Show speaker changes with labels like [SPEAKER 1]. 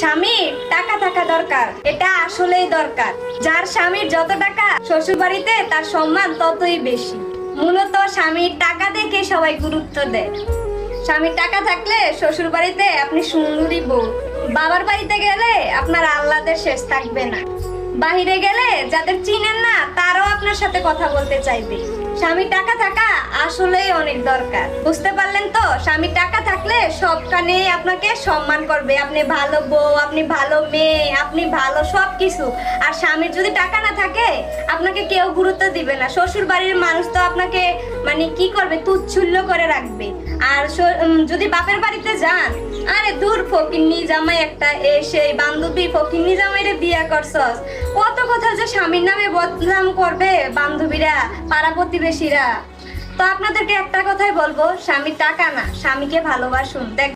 [SPEAKER 1] স্বামীর টাকা থাকা দরকার, এটা আসলেই দরকার। যার স্বামীর যত টাকা শ্বশুর বাড়িতে তার সম্মান ততই বেশি। মূলত স্বামীর টাকা দেখে সবাই গুরুত্ব দেয়। স্বামীর টাকা থাকলে শ্বশুর বাড়িতে আপনি সুন্দরী বউ, বাবার বাড়িতে গেলে আপনার আহ্লাদের শেষ থাকবে না। বাহিরে গেলে যাদের চিনেন না তারাও আপনার সাথে কথা বলতে চাইবে। স্বামীর টাকা থাকা আসলেই অনেক দরকার। বুঝতে পারলেন তো? স্বামীর টাকা থাকলে সবখানে আপনাকে সম্মান করবে। আপনি ভালো বউ, আপনি ভালো মেয়ে, আপনি ভালো সবকিছু। আর স্বামীর যদি টাকা না থাকে আপনাকে কেউ গুরুত্ব দিবে না। শ্বশুর বাড়ির মানুষ তো আপনাকে মানে কি করবে, তুচ্ছল্য করে রাখবে। আর যদি বাপের বাড়িতে যান, আরে দূর ফকিন্নি জামাই একটা, এসে বান্ধবী ফকিন্নি জামাইরে বিয়ে করছস, কত কথা যে স্বামীর নামে বদনাম করবে বান্ধবীরা, পাড়া প্রতিবেশীরা। তো আপনাদেরকে একটা কথাই বলবো, স্বামীর টাকা না, স্বামীকে ভালোবাসুন। দেখ